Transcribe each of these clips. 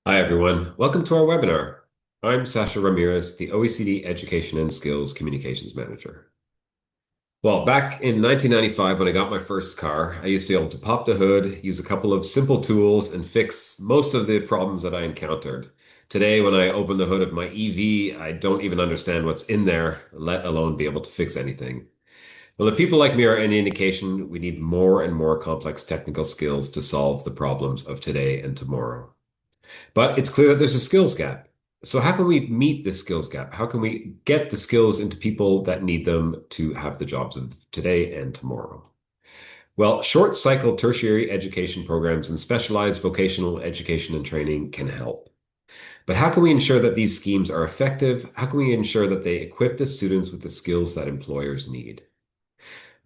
Hi, everyone. Welcome to our webinar. I'm Sasha Ramirez, the OECD Education and Skills Communications Manager. Well, back in 1995, when I got my first car, I used to be able to pop the hood, use a couple of simple tools, and fix most of the problems that I encountered. Today, when I open the hood of my EV, I don't even understand what's in there, let alone be able to fix anything. Well, if people like me are any indication, we need more and more complex technical skills to solve the problems of today and tomorrow. But it's clear that there's a skills gap. So how can we meet this skills gap? How can we get the skills into people that need them to have the jobs of today and tomorrow? Well, short cycle tertiary education programs and specialized vocational education and training can help. But how can we ensure that these schemes are effective? How can we ensure that they equip the students with the skills that employers need?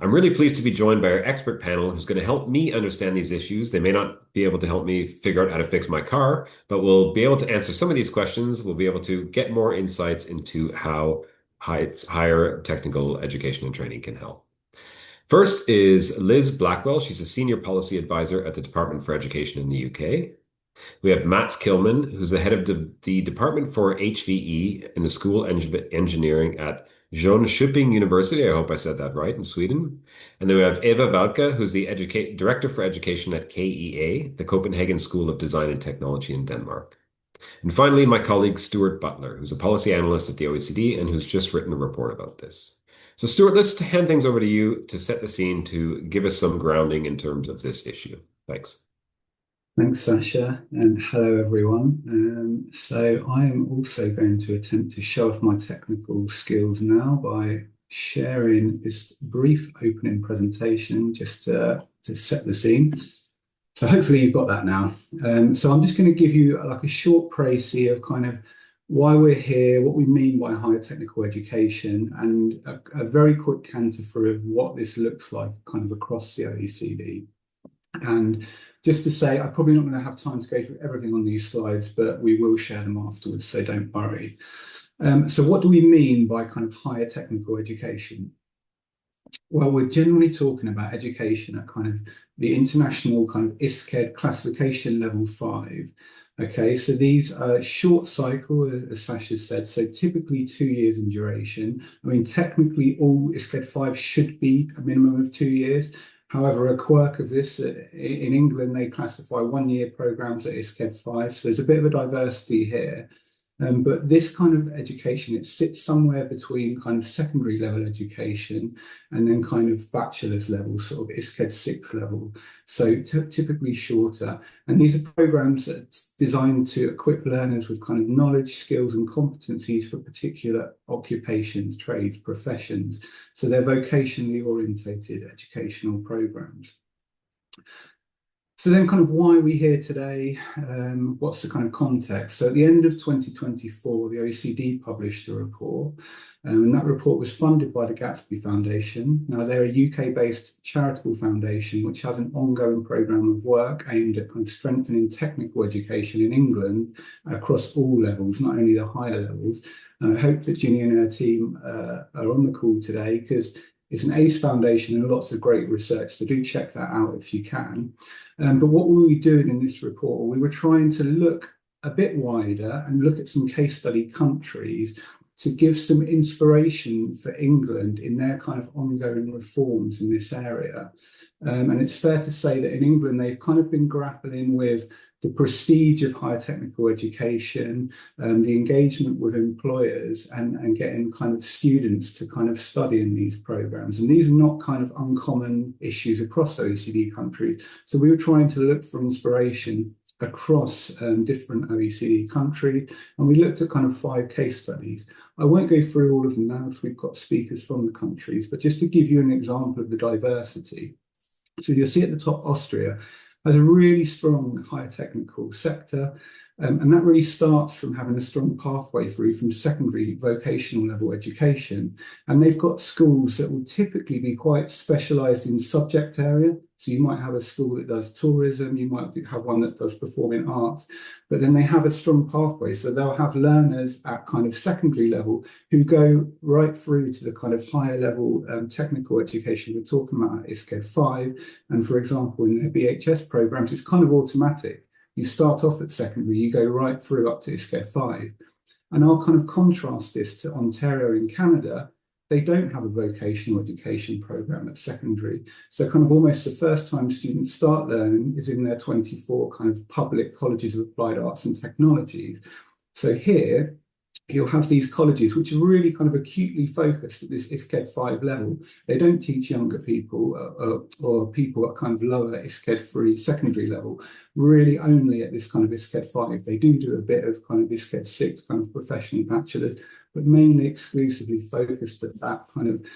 I'm really pleased to be joined by our expert panel who's going to help me understand these issues. They may not be able to help me figure out how to fix my car, but we'll be able to answer some of these questions. We'll be able to get more insights into how higher technical education and training can help. First is Liz Blackwell. She's a senior policy advisor at the Department for Education in the UK. We have Mats Kilman, who's the head of the Department for HVE in the School Engineering at Jönköping University. I hope I said that right, in Sweden. And then we have Eva Valka, who's the Director for Education at KEA, the Copenhagen School of Design and Technology in Denmark. And finally, my colleague Stuart Butler, who's a policy analyst at the OECD and who's just written a report about this. So Stuart, let's hand things over to you to set the scene to give us some grounding in terms of this issue. Thanks. Thanks, Sasha, and hello, everyone. So I am also going to attempt to show off my technical skills now by sharing this brief opening presentation just to set the scene. So hopefully you've got that now. So I'm just going to give you like a short précis of kind of why we're here, what we mean by higher technical education, and a very quick canter through of what this looks like kind of across the OECD. And just to say, I'm probably not going to have time to go through everything on these slides, but we will share them afterwards, so don't worry. So what do we mean by kind of higher technical education? Well, we're generally talking about education at kind of the international kind of ISCED classification level 5. Okay, so these are short cycle, as Sasha said, so typically 2 years in duration. I mean, technically all ISCED 5 should be a minimum of 2 years. However, a quirk of this, in England, they classify 1-year programs at ISCED 5, so there's a bit of a diversity here. But this kind of education, it sits somewhere between kind of secondary level education and then kind of bachelor's level, sort of ISCED 6 level. So typically shorter. And these are programs that's designed to equip learners with kind of knowledge, skills, and competencies for particular occupations, trades, professions. So they're vocationally orientated educational programs. So then kind of why are we here today? What's the kind of context? So at the end of 2024, the OECD published a report, and that report was funded by the Gatsby Foundation. Now, they're a UK-based charitable foundation which has an ongoing programme of work aimed at kind of strengthening technical education in England across all levels, not only the higher levels. And I hope that Ginny and her team are on the call today because it's an ACE foundation and lots of great research, so do check that out if you can. But what were we doing in this report? We were trying to look a bit wider and look at some case study countries to give some inspiration for England in their kind of ongoing reforms in this area. And it's fair to say that in England, they've kind of been grappling with the prestige of higher technical education, the engagement with employers and getting kind of students to kind of study in these programs. And these are not kind of uncommon issues across OECD countries. So we were trying to look for inspiration across different OECD countries. And we looked at kind of 5 case studies. I won't go through all of them now because we've got speakers from the countries, but just to give you an example of the diversity. So you'll see at the top, Austria has a really strong higher technical sector, and that really starts from having a strong pathway through from secondary vocational level education. And they've got schools that will typically be quite specialised in subject area. So you might have a school that does tourism, you might have one that does performing arts, but then they have a strong pathway. So they'll have learners at kind of secondary level who go right through to the kind of higher level technical education we're talking about at ISCED 5. And for example, in their BHS programs, it's kind of automatic. You start off at secondary, you go right through up to ISCED 5. And I'll kind of contrast this to Ontario in Canada. They don't have a vocational education program at secondary. So kind of almost the first time students start learning is in their 24 kind of public colleges of applied arts and technologies. So here, you'll have these colleges which are really kind of acutely focused at this ISCED 5 level. They don't teach younger people or people at kind of lower ISCED 3 secondary level, really only at this kind of ISCED 5. They do a bit of kind of ISCED 6 kind of professional bachelor's, but mainly exclusively focused at that kind of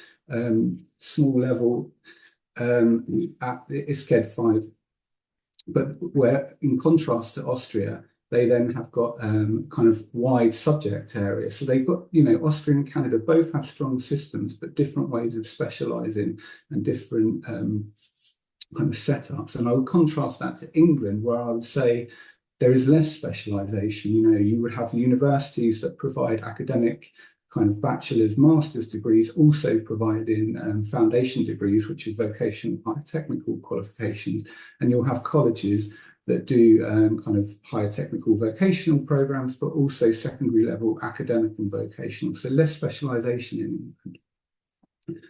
small level at the ISCED 5. But where, in contrast to Austria, they then have got kind of wide subject areas. So they've got, Austria and Canada both have strong systems, but different ways of specialising and different kind of setups. And I would contrast that to England, where I would say there is less specialisation. You would have universities that provide academic kind of bachelor's, master's degrees, also providing foundation degrees, which are vocational higher technical qualifications. And you'll have colleges that do kind of higher technical vocational programs, but also secondary level academic and vocational. So less specialisation in England.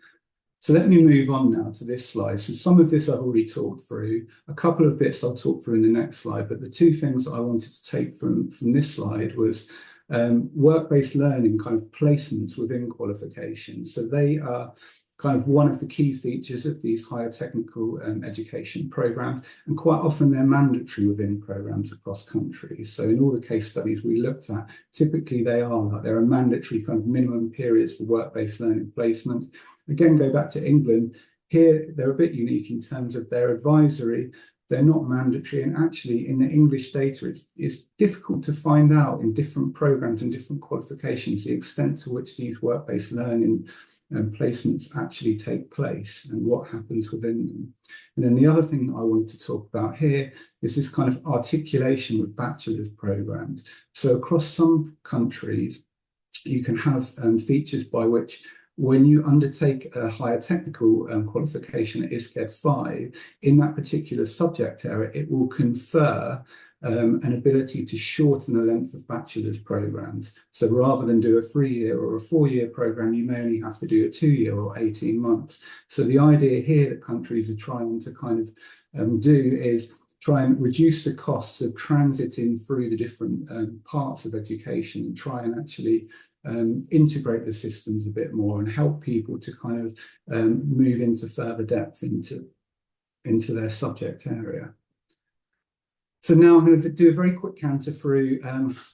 So let me move on now to this slide. So some of this I've already talked through. A couple of bits I'll talk through in the next slide, but the two things I wanted to take from this slide was work-based learning kind of placements within qualifications. So they are kind of one of the key features of these higher technical education programs, and quite often they're mandatory within programs across countries. So in all the case studies we looked at, typically there are mandatory kind of minimum periods for work-based learning placements. Again, go back to England. Here, they're a bit unique in terms of their advisory. They're not mandatory, and actually in the English data, it's difficult to find out in different programs and different qualifications the extent to which these work-based learning placements actually take place and what happens within them. And then the other thing that I wanted to talk about here is this kind of articulation with bachelor's programs. So across some countries, you can have features by which when you undertake a higher technical qualification at ISCED 5, in that particular subject area, it will confer an ability to shorten the length of bachelor's programs. So rather than do a 3-year or a 4-year program, you may only have to do a 2-year or 18 months. So the idea here that countries are trying to kind of do is try and reduce the costs of transiting through the different parts of education and try and actually integrate the systems a bit more and help people to kind of move into further depth into their subject area. So now I'm going to do a very quick canter through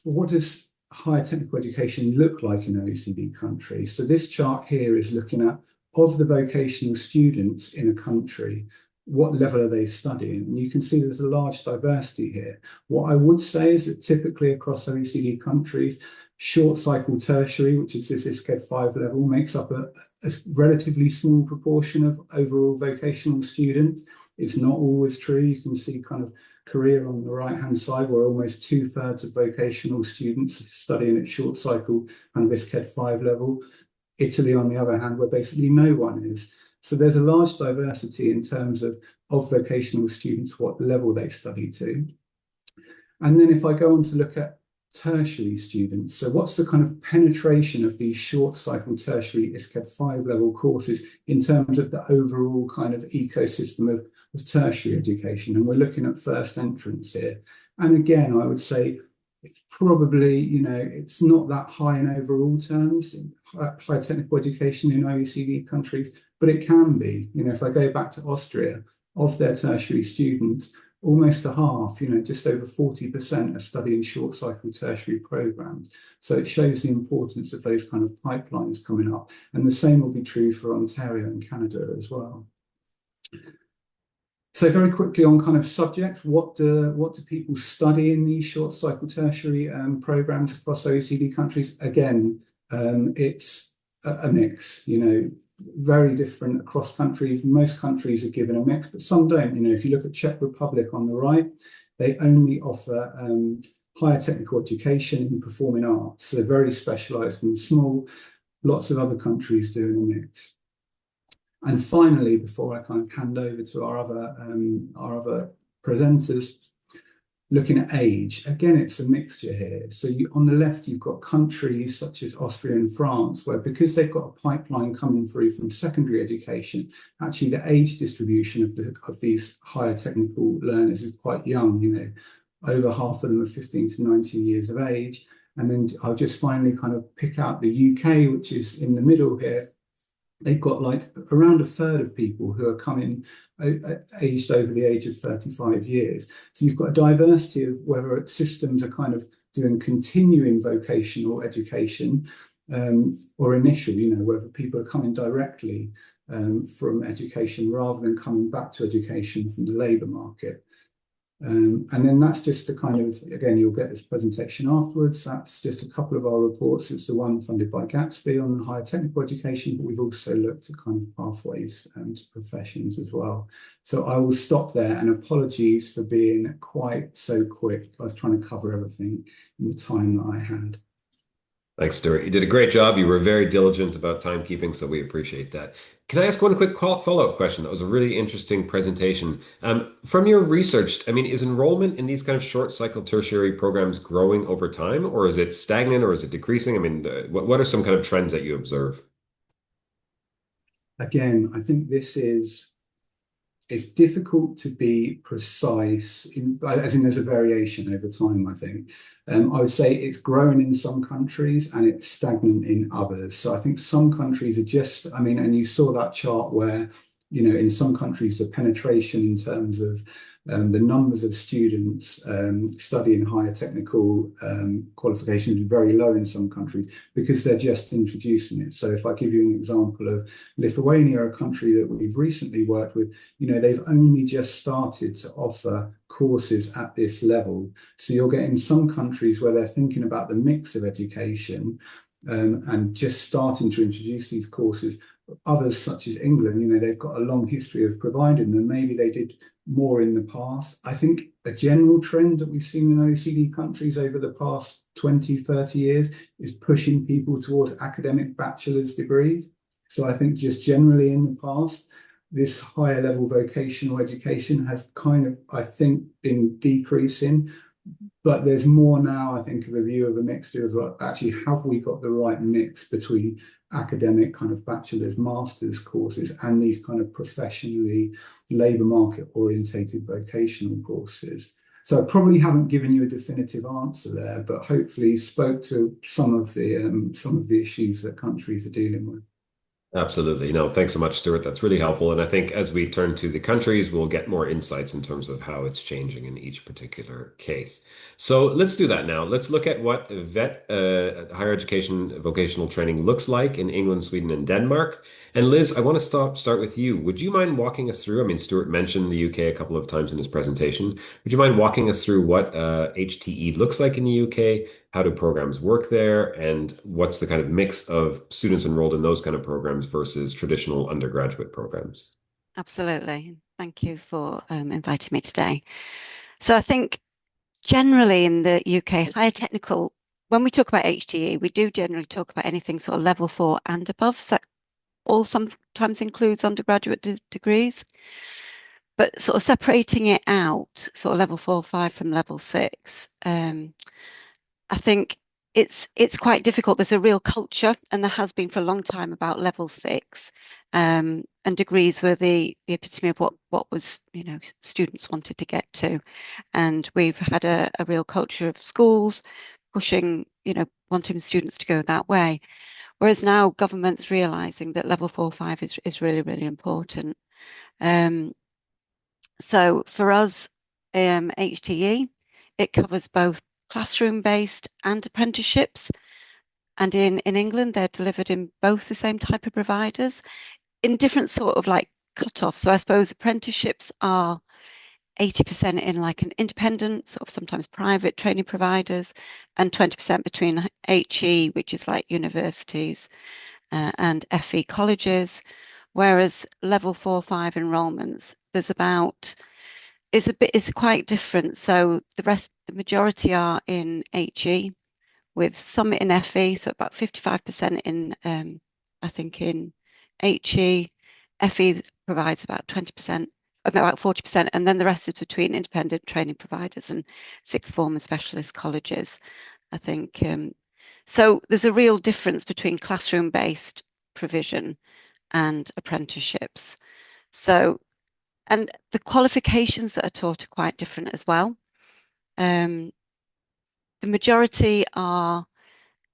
what does higher technical education look like in OECD countries. So this chart here is looking at, of the vocational students in a country, what level are they studying? And you can see there's a large diversity here. What I would say is that typically across OECD countries, short cycle tertiary, which is this ISCED 5 level, makes up a relatively small proportion of overall vocational students. It's not always true. You can see kind of career on the right-hand side, where almost 2/3 of vocational students are studying at short cycle and ISCED 5 level. Italy, on the other hand, where basically no one is. So there's a large diversity in terms of vocational students, what level they study to. And then if I go on to look at tertiary students, so what's the kind of penetration of these short cycle tertiary ISCED 5 level courses in terms of the overall kind of ecosystem of tertiary education? And we're looking at first entrants here. And again, I would say it's probably, it's not that high in overall terms, high technical education in OECD countries, but it can be. If I go back to Austria, of their tertiary students, almost a half, just over 40% are studying short cycle tertiary programs. So it shows the importance of those kind of pipelines coming up. And the same will be true for Ontario and Canada as well. So very quickly on kind of subjects, what do people study in these short cycle tertiary programs across OECD countries? Again, it's a mix, very different across countries. Most countries are given a mix, but some don't. If you look at Czech Republic on the right, they only offer higher technical education in performing arts. So they're very specialised and small. Lots of other countries do in a mix. And finally, before I kind of hand over to our other presenters, looking at age, again, it's a mixture here. So on the left, you've got countries such as Austria and France, where because they've got a pipeline coming through from secondary education, actually the age distribution of these higher technical learners is quite young. Over half of them are 15 to 19 years of age. And then I'll just finally kind of pick out the UK, which is in the middle here. They've got like around a third of people who are coming aged over the age of 35 years. So you've got a diversity of whether systems are kind of doing continuing vocational education or initial, whether people are coming directly from education rather than coming back to education from the labour market. And then that's just the kind of, again, you'll get this presentation afterwards. That's just a couple of our reports. It's the one funded by Gatsby on the higher technical education, but we've also looked at kind of pathways to professions as well. So I will stop there, and apologies for being quite so quick. I was trying to cover everything in the time that I had. Thanks, Stuart. You did a great job. You were very diligent about timekeeping, so we appreciate that. Can I ask one quick follow-up question? That was a really interesting presentation. From your research, I mean, is enrollment in these kind of short cycle tertiary programs growing over time, or is it stagnant, or is it decreasing? I mean, what are some kind of trends that you observe? Again, I think it's difficult to be precise, as in there's a variation over time, I think. I would say it's growing in some countries and it's stagnant in others. So I think some countries are just, I mean, and you saw that chart where, in some countries, the penetration in terms of the numbers of students studying higher technical qualifications is very low in some countries because they're just introducing it. So if I give you an example of Lithuania, a country that we've recently worked with, they've only just started to offer courses at this level. So you're getting some countries where they're thinking about the mix of education and just starting to introduce these courses. Others, such as England, they've got a long history of providing them. Maybe they did more in the past. I think a general trend that we've seen in OECD countries over the past 20, 30 years is pushing people towards academic bachelor's degrees. So I think just generally in the past, this higher level vocational education has kind of, I think, been decreasing. But there's more now, I think, of a view of a mixture of like, actually, have we got the right mix between academic kind of bachelor's, master's courses and these kind of professionally labour market orientated vocational courses? So I probably haven't given you a definitive answer there, but hopefully spoke to some of the issues that countries are dealing with. Absolutely. No, thanks so much, Stuart. That's really helpful. And I think as we turn to the countries, we'll get more insights in terms of how it's changing in each particular case. So let's do that now. Let's look at what higher education vocational training looks like in England, Sweden, and Denmark. And Liz, I want to start with you. Would you mind walking us through? I mean, Stuart mentioned the UK a couple of times in his presentation. Would you mind walking us through what HTE looks like in the UK? How do programs work there? And what's the kind of mix of students enrolled in those kind of programs versus traditional undergraduate programs? Absolutely. Thank you for inviting me today. So I think generally in the UK, higher technical, when we talk about HTE, we do generally talk about anything sort of level 4 and above. So that all sometimes includes undergraduate degrees. But sort of separating it out, sort of level 4, 5 from level 6, I think it's quite difficult. There's a real culture, and there has been for a long time, about level 6, and degrees were the epitome of what was students wanted to get to, and we've had a real culture of schools pushing wanting students to go that way, whereas now government's realizing that level 4, 5 is really, really important. So for us, HTE, it covers both classroom-based and apprenticeships. And in England, they're delivered in both the same type of providers in different sort of like cut-offs. So I suppose apprenticeships are 80% in like an independent, sort of sometimes private training providers, and 20% between HE, which is like universities, and FE colleges. Whereas level 4, 5 enrollments, it's quite different. So the majority are in HE, with some in FE, so about 55% in I think in HE. FE provides about 20%, about 40%, and then the rest is between independent training providers and sixth form and specialist colleges, I think. So there's a real difference between classroom-based provision and apprenticeships. So, and the qualifications that are taught are quite different as well. The majority are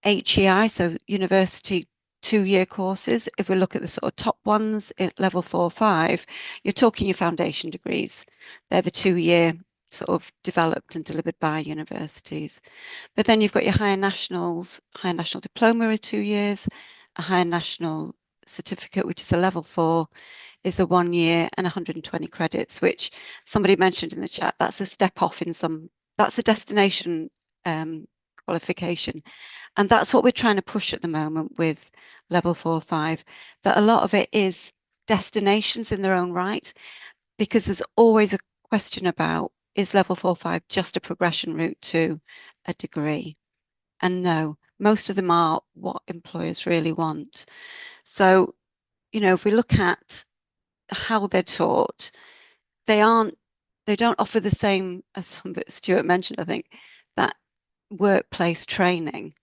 HEI, so university 2-year courses. If we look at the sort of top ones at level 4 or 5, you're talking your foundation degrees. They're the 2-year sort of developed and delivered by universities. But then you've got your higher national diploma is 2 years, a higher national certificate, which is a level 4, is a 1 year and 120 credits, which somebody mentioned in the chat. That's a step off that's a destination qualification. And that's what we're trying to push at the moment with level 4 or 5, that a lot of it is destinations in their own right, because there's always a question about, is level 4 or 5 just a progression route to a degree? And no, most of them are what employers really want. So, if we look at how they're taught, they don't offer the same, as Stuart mentioned, I think, that workplace training.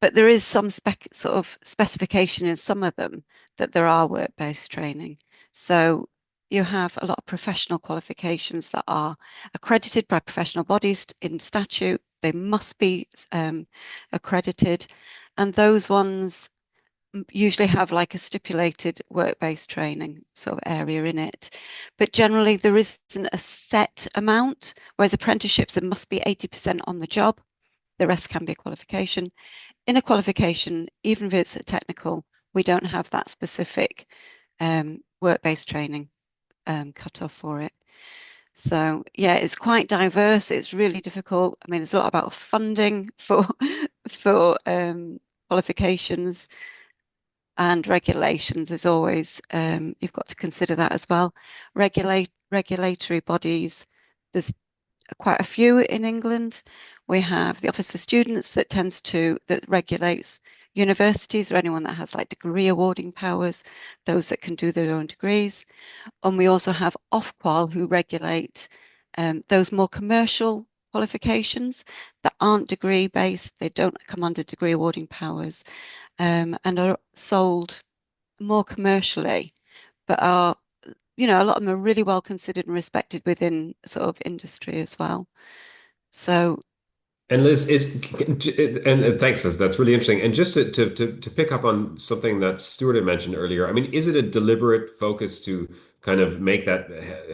But there is some sort of specification in some of them that there are work-based training. So you have a lot of professional qualifications that are accredited by professional bodies in statute. They must be accredited. And those ones usually have like a stipulated work-based training sort of area in it. But generally there isn't a set amount, whereas apprenticeships, there must be 80% on the job. The rest can be a qualification. In a qualification, even if it's a technical, we don't have that specific work-based training cut off for it. So yeah, it's quite diverse. It's really difficult. I mean, there's a lot about funding for qualifications, and regulations is always, you've got to consider that as well. Regulatory bodies, there's quite a few in England. We have the Office for Students that regulates universities or anyone that has like degree awarding powers, those that can do their own degrees. And we also have Ofqual, who regulate those more commercial qualifications that aren't degree based. They don't come under degree awarding powers, and are sold more commercially, but are, a lot of them are really well considered and respected within sort of industry as well. So. And Liz, and thanks, Liz. That's really interesting. And just to pick up on something that Stuart had mentioned earlier, I mean, is it a deliberate focus to kind of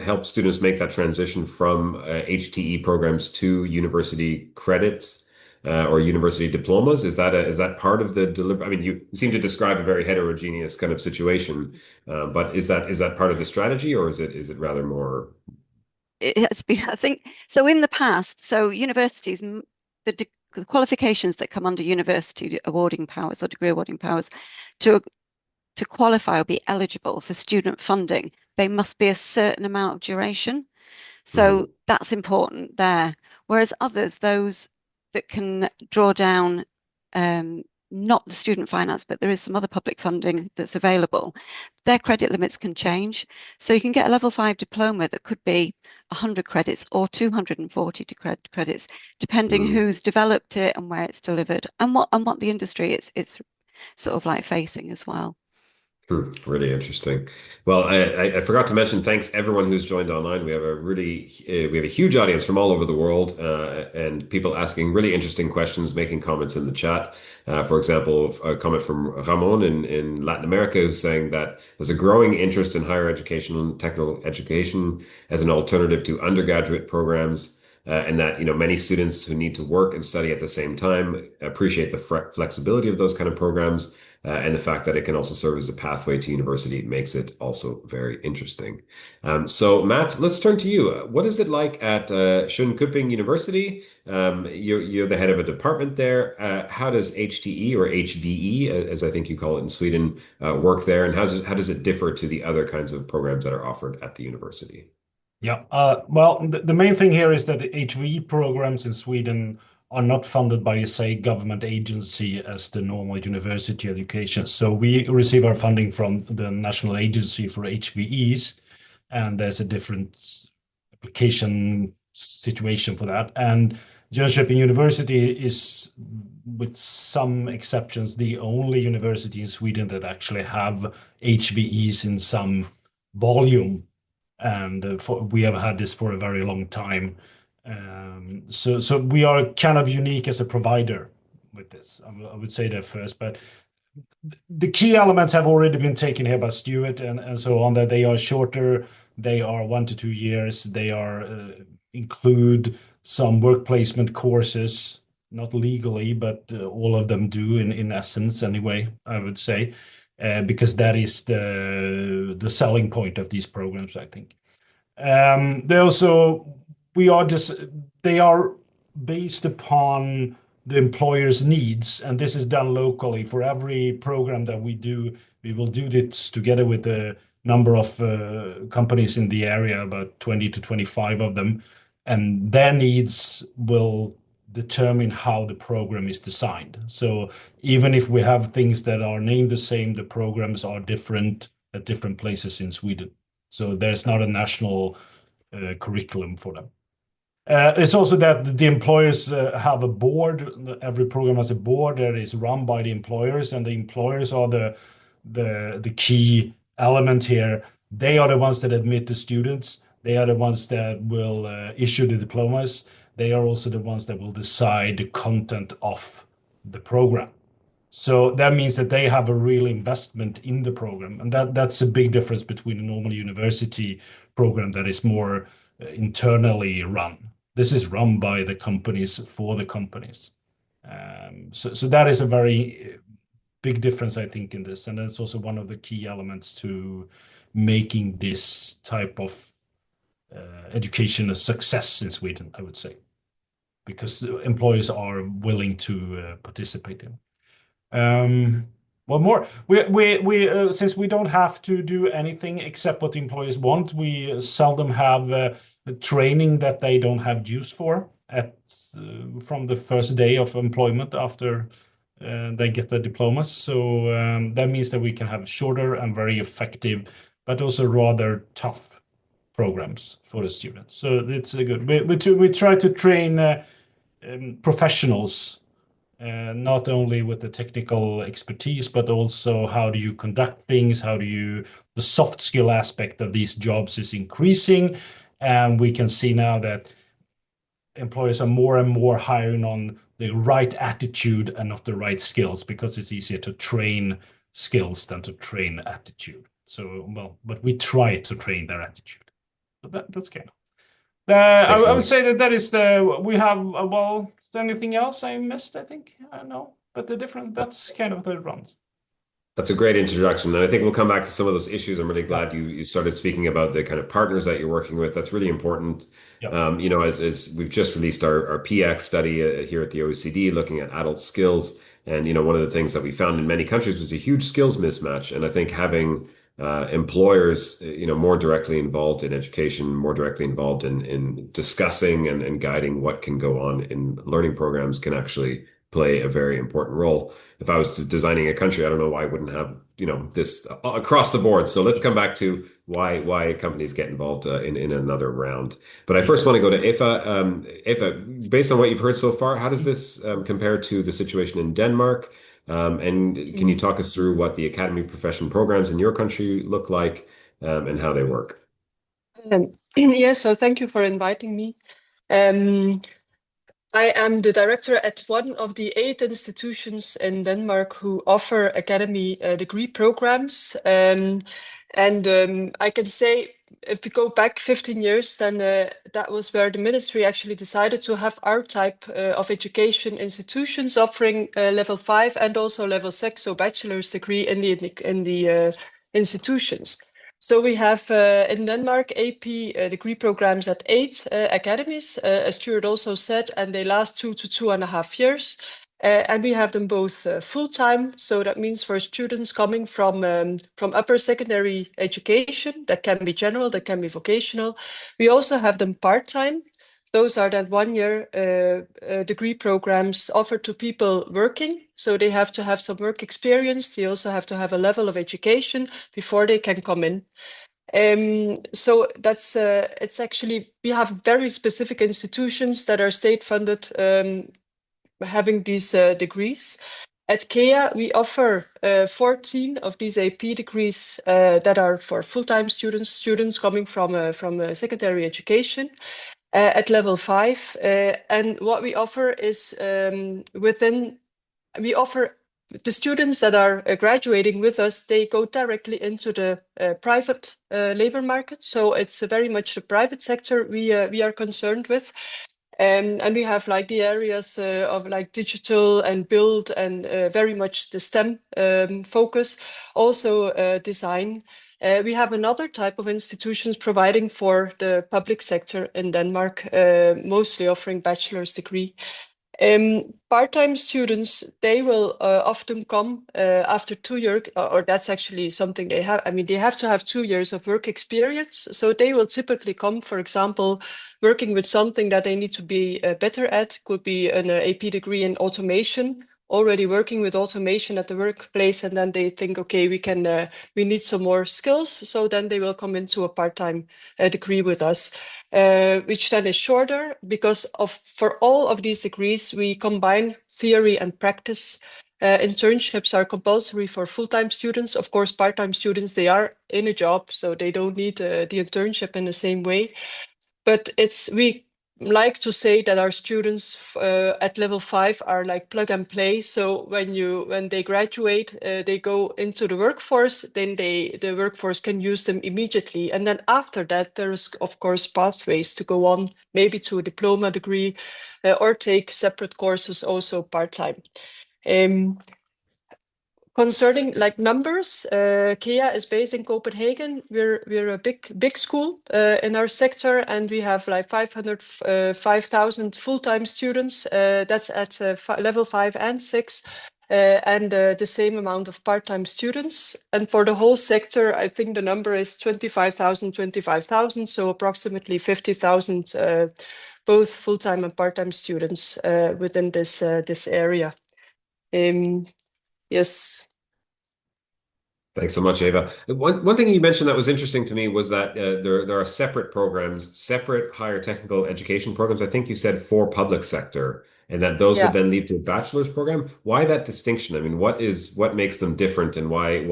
help students make that transition from HTE programs to university credits or university diplomas? Is that part of the deliberate? I mean, you seem to describe a very heterogeneous kind of situation, but is that part of the strategy, or is it rather more? It has been, I think, so in the past, so universities, the qualifications that come under university awarding powers or degree awarding powers to qualify or be eligible for student funding, they must be a certain amount of duration. So that's important there. Whereas others, those that can draw down not the student finance, but there is some other public funding that's available, their credit limits can change. So you can get a level 5 diploma that could be 100 credits or 240 credits, depending who's developed it and where it's delivered and what the industry it's sort of like facing as well. Really interesting. Well, I forgot to mention, thanks everyone who's joined online. We have a huge audience from all over the world, and people asking really interesting questions, making comments in the chat. For example, a comment from Ramon in Latin America, who's saying that there's a growing interest in higher education and technical education as an alternative to undergraduate programs. And that many students who need to work and study at the same time appreciate the flexibility of those kind of programs, and the fact that it can also serve as a pathway to university makes it also very interesting. So Matt, let's turn to you. What is it like at Jönköping University? You're the head of a department there. How does HTE or HVE, as I think you call it in Sweden, work there, and how does it differ to the other kinds of programs that are offered at the university? Yeah, well, the main thing here is that the HVE programs in Sweden are not funded by, say, government agency as the normal university education. So we receive our funding from the National Agency for HVEs. and there's a different application situation for that. And Jönköping University is, with some exceptions, the only university in Sweden that actually have HVEs in some volume. And we have had this for a very long time. So we are kind of unique as a provider with this. I would say that first, but the key elements have already been taken here by Stuart and so on, that they are shorter, they are 1 to 2 years, they are include some work placement courses, not legally, but all of them do in essence anyway, I would say, because that is the selling point of these programs, I think. They also, they are based upon the employer's needs, and this is done locally. For every program that we do, we will do this together with a number of companies in the area, about 20 to 25 of them, and their needs will determine how the program is designed. So even if we have things that are named the same, the programs are different at different places in Sweden. So there's not a national curriculum for them. It's also that the employers have a board. Every program has a board that is run by the employers, and the employers are the key element here. They are the ones that admit the students. They are the ones that will issue the diplomas. They are also the ones that will decide the content of the program. So that means that they have a real investment in the program, and that's a big difference between a normal university program that is more internally run. This is run by the companies for the companies. So that is a very big difference, I think, in this, and it's also one of the key elements to making this type of education a success in Sweden, I would say, because employers are willing to participate in. One more. We since we don't have to do anything except what the employers want, we seldom have the training that they don't have dues for from the first day of employment after they get the diplomas. So that means that we can have shorter and very effective, but also rather tough programs for the students. So it's a good. We try to train professionals. Not only with the technical expertise, but also how do you conduct things, the soft skill aspect of these jobs is increasing. And we can see now that employers are more and more hiring on the right attitude and not the right skills, because it's easier to train skills than to train attitude. So, well, but we try to train their attitude. But that's kind of. I would say that is we have, well, is there anything else I missed? I think, I don't know, but that's kind of the runs. That's a great introduction. And I think we'll come back to some of those issues. I'm really glad you started speaking about the kind of partners that you're working with. That's really important. Yep. As we've just released our PX study here at the OECD looking at adult skills. And, one of the things that we found in many countries was a huge skills mismatch. And I think having employers, more directly involved in education, more directly involved in discussing and guiding what can go on in learning programs can actually play a very important role. If I was designing a country, I don't know why I wouldn't have, this across the board. So let's come back to why companies get involved in another round. But I first want to go to Eva. Eva, based on what you've heard so far, how does this compare to the situation in Denmark? And can you talk us through what the academy profession programs in your country look like and how they work? Yes, so thank you for inviting me. I am the director at one of the 8 institutions in Denmark who offer academy degree programs. I can say, if we go back 15 years, then that was where the ministry actually decided to have our type of education institutions offering level 5 and also level 6, so bachelor's degree in the institutions. So we have in Denmark AP degree programs at 8 academies, as Stuart also said, and they last 2 to 2.5 years. And we have them both full-time, so that means for students coming from upper secondary education, that can be general, that can be vocational. We also have them part-time. Those are that 1-year degree programs offered to people working. So they have to have some work experience. They also have to have a level of education before they can come in. So that's it's actually, we have very specific institutions that are state funded, having these degrees. At KEA, we offer 14 of these AP degrees that are for full-time students coming from secondary education at level 5. And what we offer is we offer the students that are graduating with us, they go directly into the private labor market. So it's very much the private sector we are concerned with. And we have like the areas of like digital and build and very much the STEM focus, also design. We have another type of institutions providing for the public sector in Denmark, mostly offering bachelor's degree. Part-time students, they will often come after 2 years, or that's actually something they have. I mean, they have to have 2 years of work experience. So they will typically come, for example, working with something that they need to be better at. Could be an AP degree in automation, already working with automation at the workplace, and then they think, okay, we need some more skills. So then they will come into a part-time degree with us. Which then is shorter because for all of these degrees, we combine theory and practice. Internships are compulsory for full-time students. Of course, part-time students, they are in a job, so they don't need the internship in the same way. But we like to say that our students at level 5 are like plug and play. So when they graduate, they go into the workforce, then the workforce can use them immediately. And then after that, there's of course pathways to go on, maybe to a diploma degree or take separate courses also part-time. Concerning like numbers, KEA is based in Copenhagen. We're a big school in our sector, and we have like 5,000 full-time students. That's at level 5 and 6, and the same amount of part-time students. And for the whole sector, I think the number is 25,000, so approximately 50,000 both full-time and part-time students within this area. Yes. Thanks so much, Eva. One thing you mentioned that was interesting to me was that there are separate programs, separate higher technical education programs. I think you said for public sector, and that those would then lead to a bachelor's program. Why that distinction? I mean, what makes them different, and why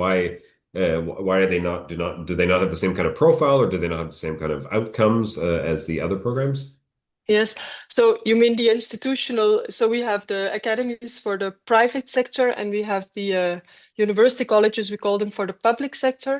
are they not do they not have the same kind of profile, or do they not have the same kind of outcomes as the other programs? Yes. So you mean the institutional? So we have the academies for the private sector, and we have the university colleges, we call them, for the public sector.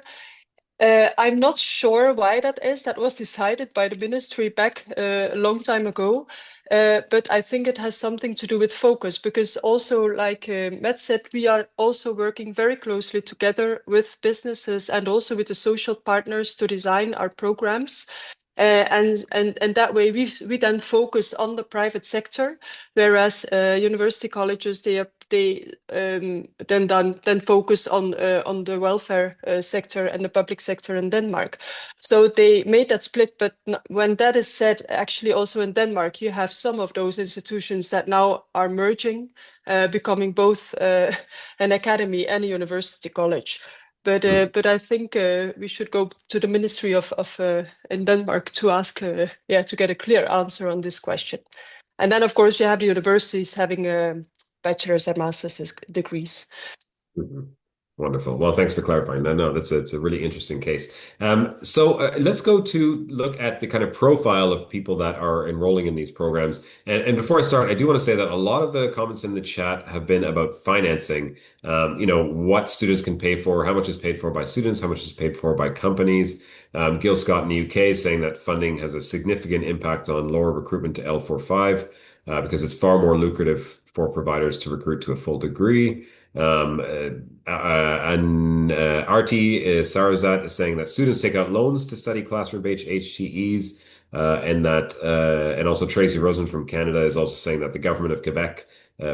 I'm not sure why that is. That was decided by the ministry back a long time ago. But I think it has something to do with focus, because also, like Matt said, we are also working very closely together with businesses and also with the social partners to design our programs. And that way we then focus on the private sector, whereas university colleges then focus on the welfare sector and the public sector in Denmark. So they made that split. But when that is said, actually also in Denmark, you have some of those institutions that now are merging, becoming both an academy and a university college. But I think we should go to the Ministry of in Denmark to ask, to get a clear answer on this question. And then, of course, you have the universities having bachelor's and master's degrees. Mhm. Wonderful. Well, thanks for clarifying. No, it's a really interesting case. So let's go to look at the kind of profile of people that are enrolling in these programs. And before I start, I do want to say that a lot of the comments in the chat have been about financing. What students can pay for, how much is paid for by students, how much is paid for by companies. Gil Scott in the UK is saying that funding has a significant impact on lower recruitment to L45 because it's far more lucrative for providers to recruit to a full degree. And RT Sarazat is saying that students take out loans to study classroom-based HTEs, and also Tracy Rosen from Canada is also saying that the government of Quebec,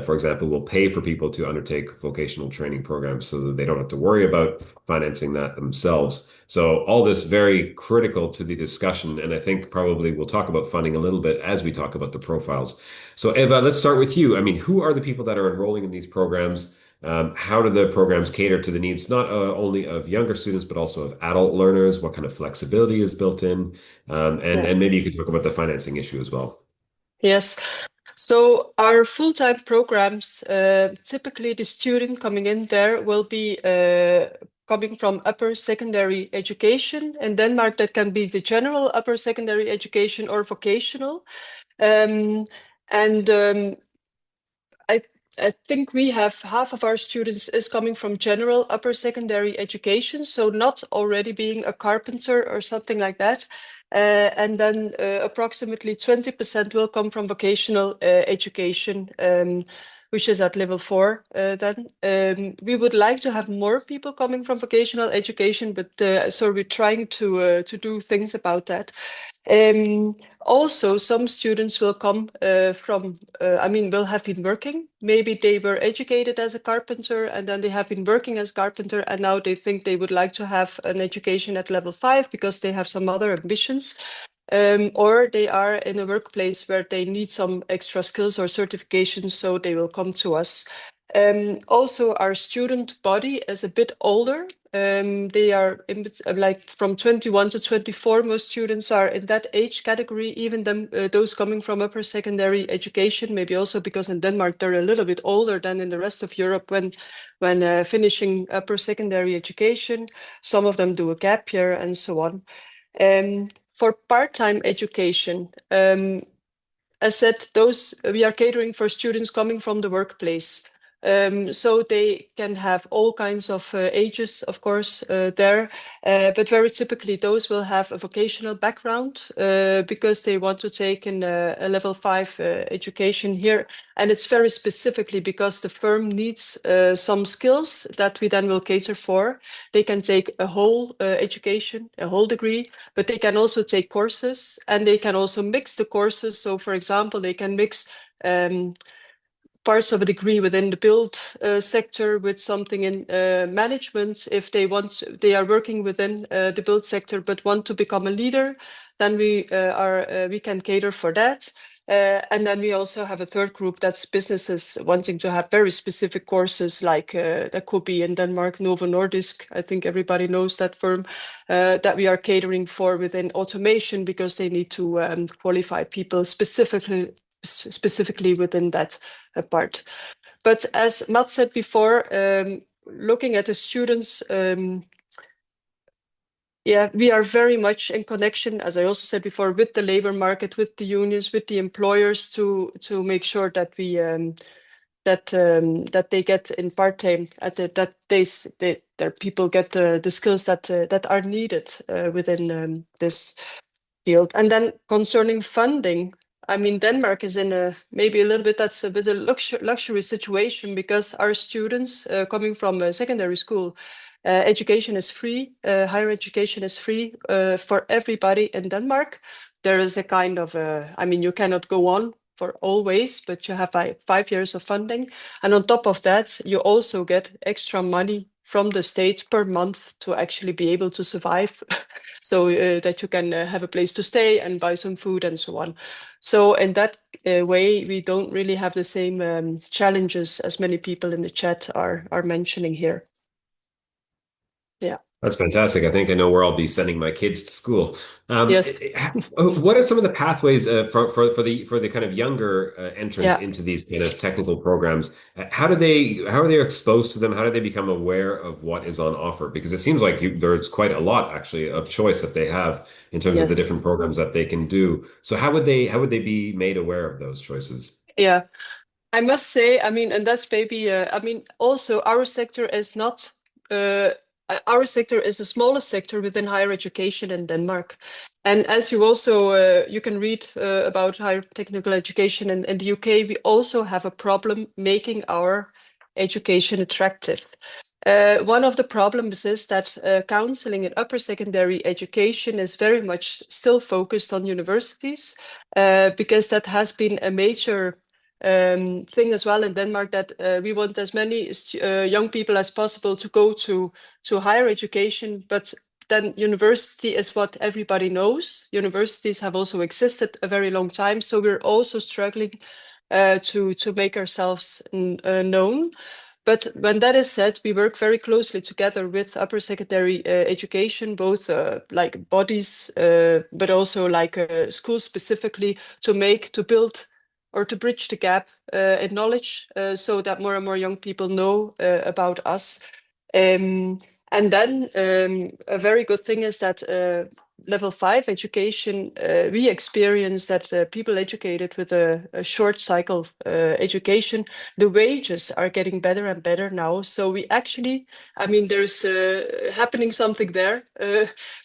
for example, will pay for people to undertake vocational training programs so that they don't have to worry about financing that themselves. So all this very critical to the discussion, and I think probably we'll talk about funding a little bit as we talk about the profiles. So Eva, let's start with you. I mean, who are the people that are enrolling in these programs? How do the programs cater to the needs not only of younger students, but also of adult learners? What kind of flexibility is built in? And maybe you could talk about the financing issue as well. Yes. So our full-time programs, typically the student coming in there will be coming from upper secondary education. In Denmark, that can be the general upper secondary education or vocational. I think we have half of our students is coming from general upper secondary education, so not already being a carpenter or something like that. And then approximately 20% will come from vocational education, which is at level 4 then. We would like to have more people coming from vocational education, but so we're trying to do things about that. Also, some students will come from, will have been working. Maybe they were educated as a carpenter and then they have been working as carpenter and now they think they would like to have an education at level 5 because they have some other ambitions. Or they are in a workplace where they need some extra skills or certifications, so they will come to us. Also, our student body is a bit older. They are like from 21 to 24. Most students are in that age category, even those coming from upper secondary education, maybe also because in Denmark they're a little bit older than in the rest of Europe when finishing upper secondary education. Some of them do a gap year and so on. For part-time education, as said, those we are catering for students coming from the workplace. So they can have all kinds of ages, of course, there, but very typically those will have a vocational background because they want to take a level 5 education here. And it's very specifically because the firm needs some skills that we then will cater for. They can take a whole education, a whole degree, but they can also take courses and they can also mix the courses. So for example, they can mix parts of a degree within the build sector with something in management. If they are working within the build sector but want to become a leader, then we can cater for that. And then we also have a third group that's businesses wanting to have very specific courses, like that could be in Denmark, Novo Nordisk. I think everybody knows that firm that we are catering for within automation because they need to qualify people specifically within that part. But as Matt said before, looking at the students, we are very much in connection, as I also said before, with the labor market, with the unions, with the employers to make sure that we that they get in part-time that their people get the skills that are needed within this field. And then concerning funding, I mean, Denmark is in maybe a little bit, that's a bit of luxury situation because our students coming from secondary school, education is free, higher education is free for everybody in Denmark. There is a kind of, you cannot go on for always, but you have 5 years of funding. And on top of that, you also get extra money from the state per month to actually be able to survive so that you can have a place to stay and buy some food and so on. So in that way, we don't really have the same challenges as many people in the chat are mentioning here. Yeah. That's fantastic. I think I know where I'll be sending my kids to school. Yes. What are some of the pathways for the kind of younger entrants into these kind of technical programs? How are they exposed to them? How do they become aware of what is on offer? Because it seems like there's quite a lot actually of choice that they have in terms of the different programs that they can do. So how would they be made aware of those choices? Yeah, I must say, and that's maybe, also our sector is not. Our sector is the smallest sector within higher education in Denmark. And as you also, you can read about higher technical education in the UK, we also have a problem making our education attractive. One of the problems is that counseling in upper secondary education is very much still focused on universities because that has been a major thing as well in Denmark, that we want as many young people as possible to go to higher education, but then university is what everybody knows. Universities have also existed a very long time, so we're also struggling to make ourselves known. But when that is said, we work very closely together with upper secondary education, both like bodies, but also like schools specifically, to build or to bridge the gap in knowledge, so that more and more young people know about us. And then a very good thing is that level 5 education, we experience that people educated with a short cycle education, the wages are getting better and better now. So we actually, I mean, there's happening something there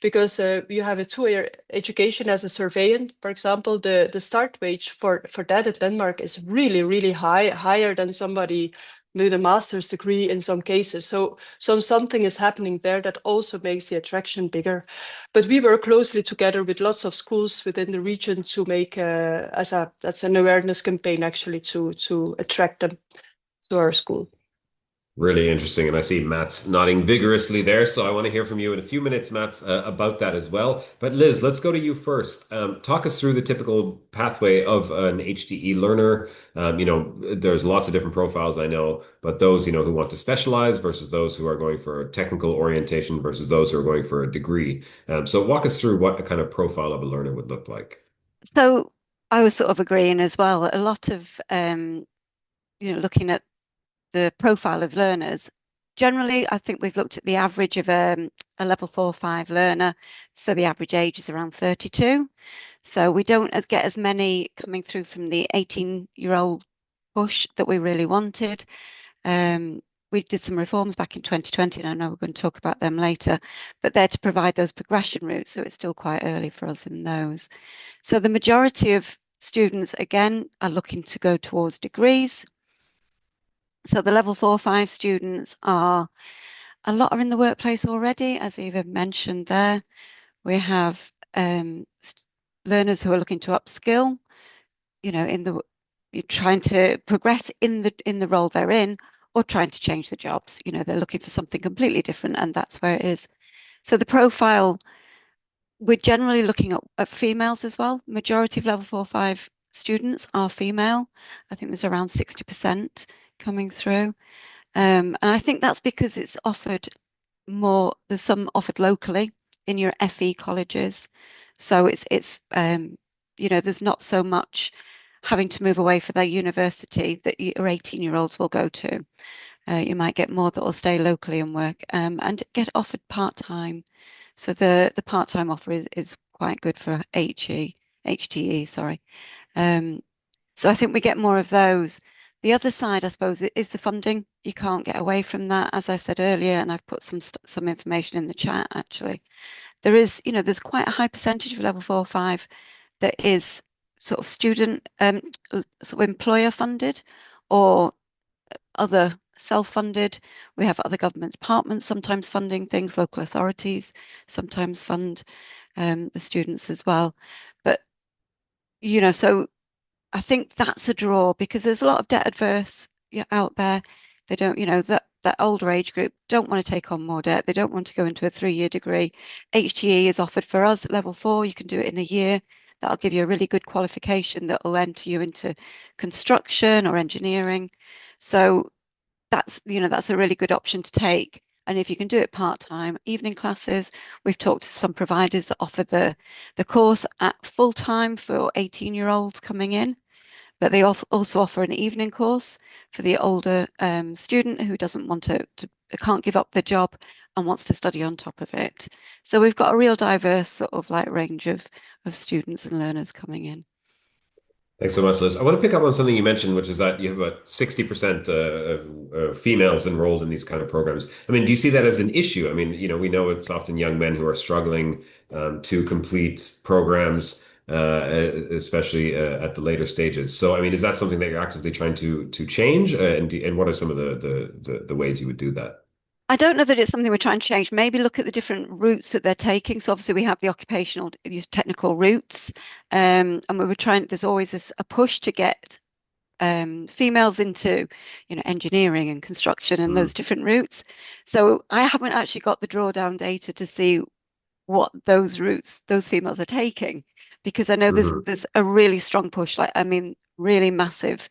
because you have a 2-year education as a surveillant, for example, the start wage for that in Denmark is really, really high, higher than somebody with a master's degree in some cases. So something is happening there that also makes the attraction bigger. But we work closely together with lots of schools within the region to make that's an awareness campaign actually to attract them to our school. Really interesting. And I see Matt's nodding vigorously there. So I want to hear from you in a few minutes, Matt, about that as well. But Liz, let's go to you first. Talk us through the typical pathway of an HDE learner. There's lots of different profiles, I know, but those, who want to specialize versus those who are going for a technical orientation versus those who are going for a degree. So walk us through what a kind of profile of a learner would look like. So I was sort of agreeing as well. A lot of, looking at the profile of learners. Generally, I think we've looked at the average of a level 4-5 learner. So the average age is around 32. So we don't get as many coming through from the 18-year-old push that we really wanted. We did some reforms back in 2020, and I know we're going to talk about them later, but they're to provide those progression routes. So it's still quite early for us in those. So the majority of students, again, are looking to go towards degrees. So the level 4-5 students a lot are in the workplace already, as Eva mentioned there. We have learners who are looking to upskill, you're trying to progress in the role they're in, or trying to change the jobs. They're looking for something completely different, and that's where it is. So the profile, we're generally looking at females as well. Majority of level 4-5 students are female. I think there's around 60% coming through. And I think that's because it's offered more, there's some offered locally in your FE colleges. So it's there's not so much having to move away for their university that your 18-year-olds will go to. You might get more that will stay locally and work and get offered part-time. So the part-time offer is quite good for HTE, sorry. So I think we get more of those. The other side, I suppose, is the funding. You can't get away from that, as I said earlier, and I've put some information in the chat, actually. There's quite a high percentage of level 4-5 that is sort of student, sort of employer funded or other self-funded. We have other government departments sometimes funding things, local authorities sometimes fund the students as well. But, so I think that's a draw because there's a lot of debt adverse out there. They don't, that older age group don't want to take on more debt. They don't want to go into a 3-year degree. HTE is offered for us at level 4. You can do it in a year. That'll give you a really good qualification that will enter you into construction or engineering. So that's a really good option to take. And if you can do it part-time, evening classes, we've talked to some providers that offer the course at full-time for 18-year-olds coming in, but they also offer an evening course for the older student who doesn't want can't give up their job and wants to study on top of it. So we've got a real diverse sort of range of students and learners coming in. Thanks so much, Liz. I want to pick up on something you mentioned, which is that you have about 60% females enrolled in these kind of programs. I mean, do you see that as an issue? I mean, we know it's often young men who are struggling to complete programs, especially at the later stages. So, I mean, is that something that you're actively trying to change? And what are some of the ways you would do that? I don't know that it's something we're trying to change. Maybe look at the different routes that they're taking. So obviously we have the occupational, technical routes, and there's always a push to get females into, engineering and construction and those different routes. So I haven't actually got the drawdown data to see what those routes those females are taking, because I know there's a really strong push, really massive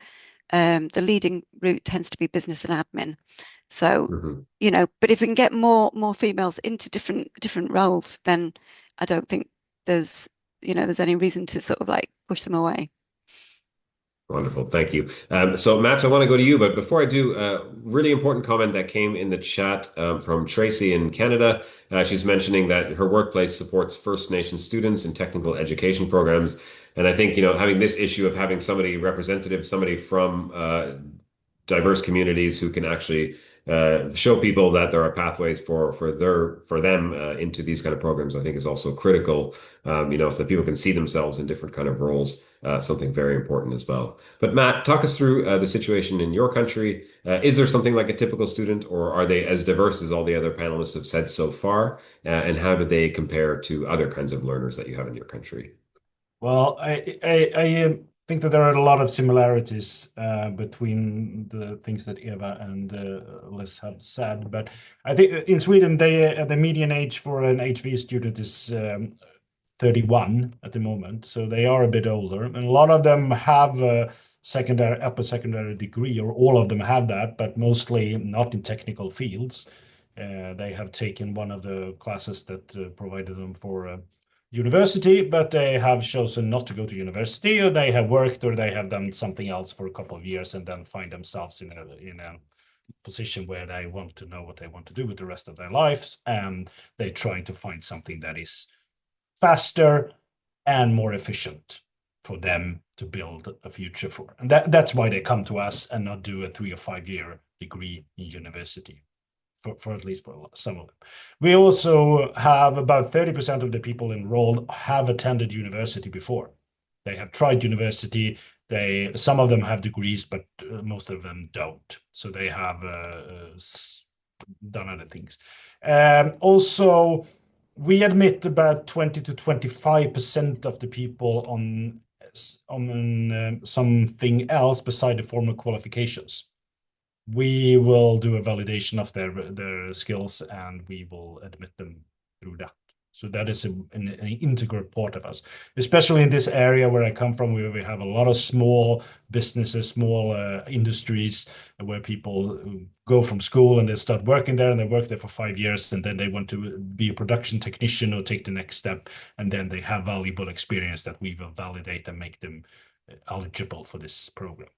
the leading route tends to be business and admin. So, Mm-hmm. you know, but if we can get more females into different roles, then I don't think there's any reason to sort of like push them away. Wonderful. Thank you. So, Matt, I want to go to you, but before I do, really important comment that came in the chat from Tracy in Canada. She's mentioning that her workplace supports First Nation students in technical education programs. And I think, having this issue of having somebody representative, somebody from diverse communities who can actually show people that there are pathways for them into these kind of programs, I think is also critical. So that people can see themselves in different kind of roles. Something very important as well. But Matt, talk us through the situation in your country. Is there something like a typical student, or are they as diverse as all the other panelists have said so far? And how do they compare to other kinds of learners that you have in your country? Well, I think that there are a lot of similarities between the things that Eva and Liz have said. But I think in Sweden, the median age for an HV student is 31 at the moment, so they are a bit older, and a lot of them have a upper secondary degree, or all of them have that, but mostly not in technical fields. They have taken one of the classes that provided them for university, but they have chosen not to go to university, or they have worked, or they have done something else for a couple of years, and then find themselves in a position where they want to know what they want to do with the rest of their lives, and they're trying to find something that is faster and more efficient for them to build a future for. And that's why they come to us and not do a 3 or 5 year degree in university. For at least for some of them. We also have about 30% of the people enrolled have attended university before. They have tried university. Some of them have degrees, but most of them don't. So they have done other things. Also, we admit about 20 to 25% of the people on something else beside the formal qualifications. We will do a validation of their skills, and we will admit them through that. So that is an integral part of us, especially in this area where I come from, where we have a lot of small businesses, small industries, where people go from school and they start working there, and they work there for 5 years, and then they want to be a production technician or take the next step, and then they have valuable experience that we will validate and make them eligible for this program.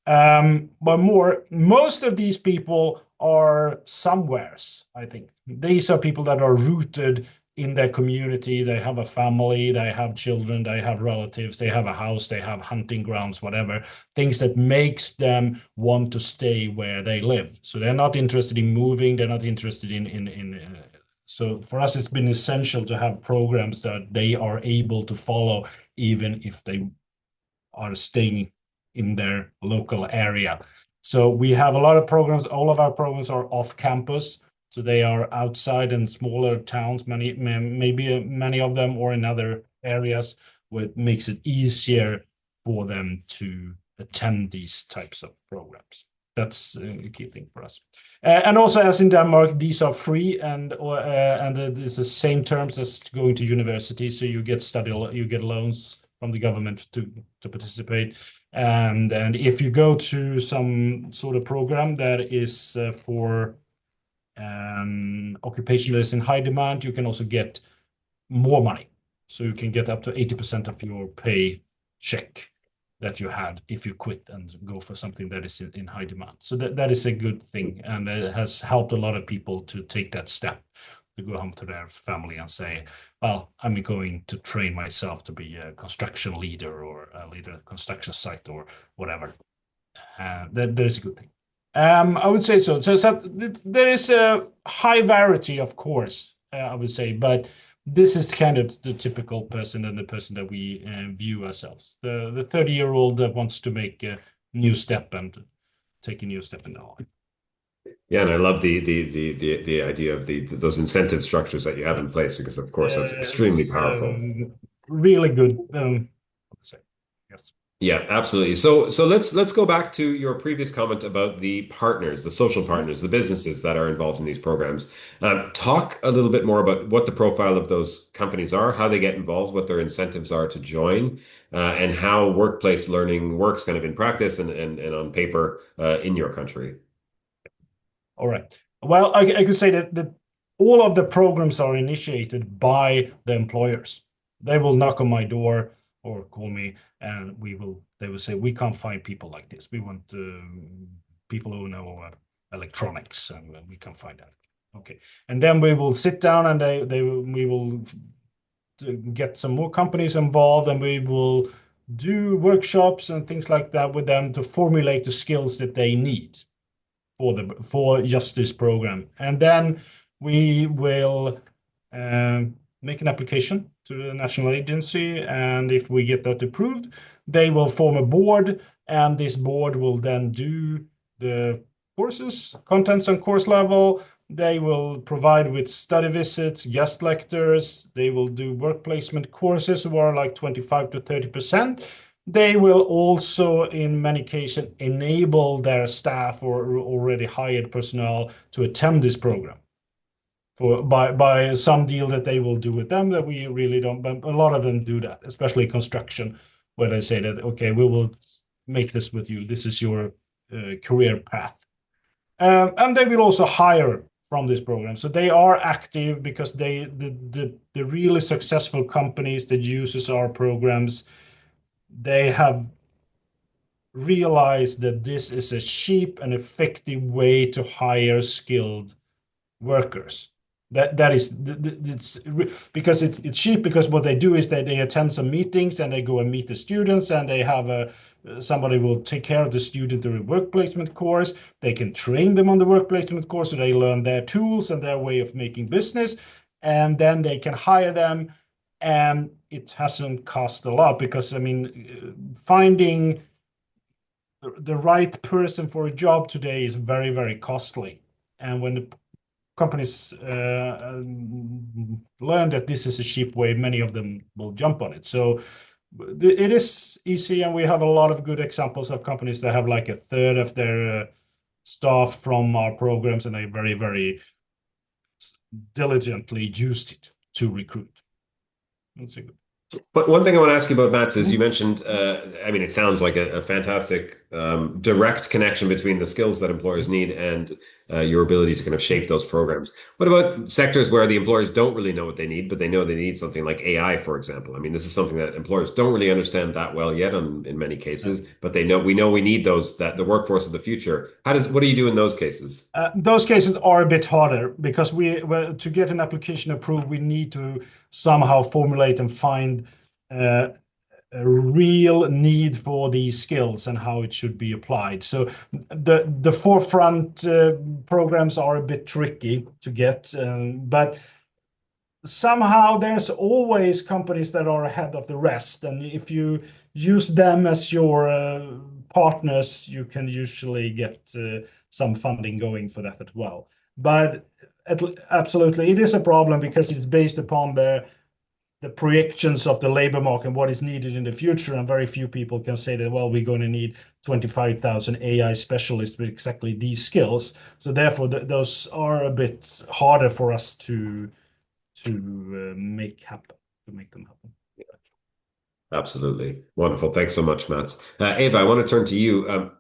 But most of these people are somewheres, I think. These are people that are rooted in their community. They have a family, they have children, they have relatives, they have a house, they have hunting grounds, whatever, things that makes them want to stay where they live. So they're not interested in moving, they're not interested so for us, it's been essential to have programs that they are able to follow, even if they are staying in their local area. So we have a lot of programs. All of our programs are off campus. So they are outside in smaller towns, maybe many of them, or in other areas, which makes it easier for them to attend these types of programs. That's a key thing for us. And also, as in Denmark, these are free, and it's the same terms as going to university. So you get loans from the government to participate. And if you go to some sort of program that is for occupation that is in high demand, you can also get more money. So you can get up to 80% of your pay check that you had if you quit and go for something that is in high demand. So that is a good thing, and it has helped a lot of people to take that step, to go home to their family and say, well, I'm going to train myself to be a construction leader, or a leader at a construction site, or whatever. That is a good thing. I would say so. So there is a high variety, of course, I would say, but this is kind of the typical person, and the person that we view ourselves. The 30-year-old that wants to make a new step and take a new step in their life. Yeah, and I love the idea of those incentive structures that you have in place, because of course that's extremely powerful. Really good. I would say. Yes. Yeah, absolutely. So let's go back to your previous comment about the partners, the social partners, the businesses that are involved in these programs. Talk a little bit more about what the profile of those companies are, how they get involved, what their incentives are to join, and how workplace learning works kind of in practice and on paper in your country. All right. Well, I could say that all of the programs are initiated by the employers. They will knock on my door or call me, and they will say, we can't find people like this. We want people who know electronics, and we can't find that. Okay. And then we will sit down, and we will get some more companies involved, and we will do workshops and things like that with them to formulate the skills that they need for just this program. And then we will make an application to the national agency, and if we get that approved, they will form a board, and this board will then do the courses, contents on course level. They will provide with study visits, guest lectures. They will do work placement courses who are like 25 to 30%. They will also, in many cases, enable their staff or already hired personnel to attend this program by some deal that they will do with them that we really don't, but a lot of them do that, especially construction, where they say that, okay, we will make this with you. This is your career path. And they will also hire from this program. So they are active because the really successful companies that uses our programs, they have realized that this is a cheap and effective way to hire skilled workers. That is it's because it's cheap, because what they do is they attend some meetings and they go and meet the students, and they have somebody will take care of the student during work placement course. They can train them on the work placement course so they learn their tools and their way of making business, and then they can hire them. And it hasn't cost a lot, because I mean, finding the right person for a job today is very, very costly. And when the companies learn that this is a cheap way, many of them will jump on it. So it is easy, and we have a lot of good examples of companies that have like a third of their staff from our programs, and they very, very diligently used it to recruit. That's a good. But one thing I want to ask you about, Mats, is you mentioned, I mean, it sounds like a fantastic direct connection between the skills that employers need and your ability to kind of shape those programs. What about sectors where the employers don't really know what they need, but they know they need something like AI, for example? I mean, this is something that employers don't really understand that well yet in many cases, but we know we need those, that the workforce of the future. What do you do in those cases? Those cases are a bit harder, because to get an application approved, we need to somehow formulate and find a real need for these skills and how it should be applied. So the forefront programs are a bit tricky to get, but somehow there's always companies that are ahead of the rest, and if you use them as your partners, you can usually get some funding going for that as well. But absolutely, it is a problem, because it's based upon the projections of the labor market and what is needed in the future, and very few people can say that, well, we're going to need 25,000 AI specialists with exactly these skills. So therefore, those are a bit harder for us to make them happen. Absolutely. Wonderful. Thanks so much, Mats. Eva, I want to turn to you.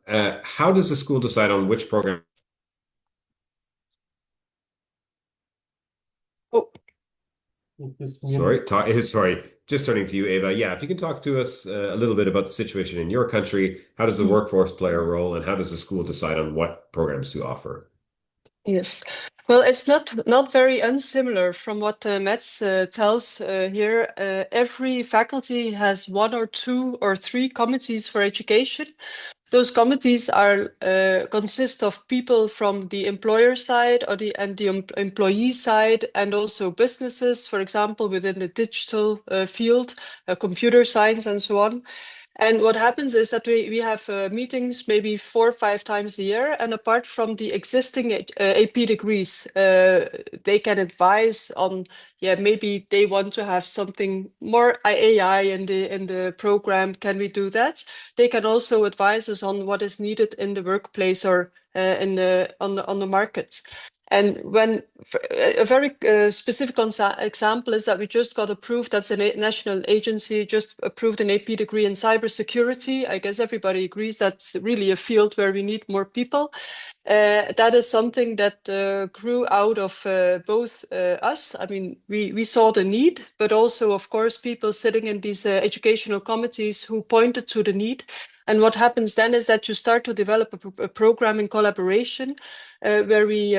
How does the school decide on which program? Oh, Sorry, just turning to you, Eva. Yeah, if you can talk to us a little bit about the situation in your country. How does the workforce play a role, and how does the school decide on what programs to offer? yes. Well, it's not very unsimilar from what Mats tells here. Every faculty has 1 or 2 or 3 committees for education. Those committees are consist of people from the employer side and the employee side, and also businesses, for example, within the digital field, computer science, and so on. And what happens is that we have meetings maybe 4 or 5 times a year. And apart from the existing AP degrees, they can advise on, maybe they want to have something more AI in the program. Can we do that? They can also advise us on what is needed in the workplace or on the market. And when a very specific example is that we just got approved, that's a national agency, just approved an AP degree in cybersecurity. I guess everybody agrees that's really a field where we need more people. That is something that grew out of both us. I mean, we saw the need, but also, of course, people sitting in these educational committees who pointed to the need. And what happens then is that you start to develop a program in collaboration where we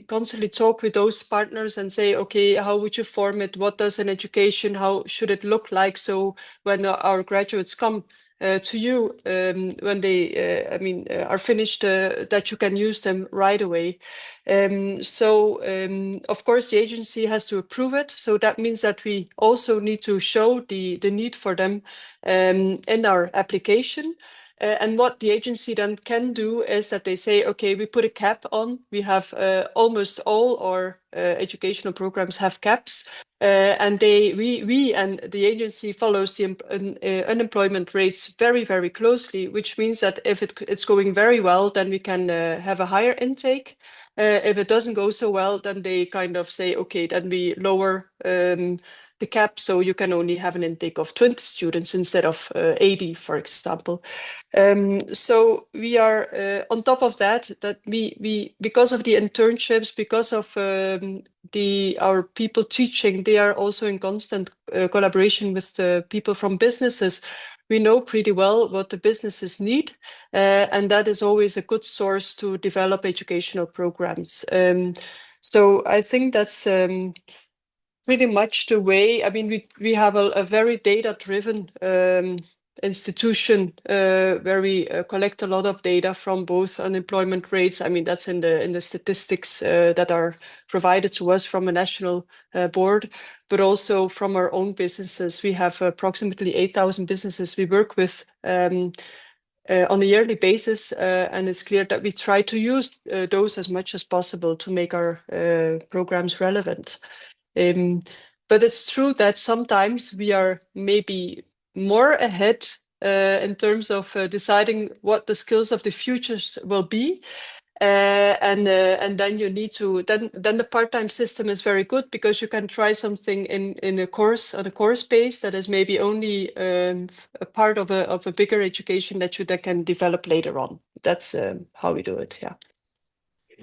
constantly talk with those partners and say, okay, how would you form it? What does an education, how should it look like? So when our graduates come to you when they, are finished, that you can use them right away. Of course, the agency has to approve it. So that means that we also need to show the need for them in our application. And what the agency then can do is that they say, okay, we put a cap on. We have almost all our educational programs have caps. And we and the agency follows the unemployment rates very, very closely, which means that if it's going very well, then we can have a higher intake. If it doesn't go so well, then they kind of say, okay, then we lower the cap, so you can only have an intake of 20 students instead of 80, for example. So we are on top of that we because of the internships, because of our people teaching, they are also in constant collaboration with the people from businesses. We know pretty well what the businesses need, and that is always a good source to develop educational programs. So I think that's pretty much the way. I mean, we have a very data-driven institution where we collect a lot of data from both unemployment rates. I mean, that's in the statistics that are provided to us from a national board, but also from our own businesses. We have approximately 8,000 businesses we work with on a yearly basis, and it's clear that we try to use those as much as possible to make our programs relevant. But it's true that sometimes we are maybe more ahead in terms of deciding what the skills of the future will be. And then you need to then the part-time system is very good because you can try something in a course on a course base that is maybe only a part of a bigger education that you then can develop later on. That's how we do it. Yeah.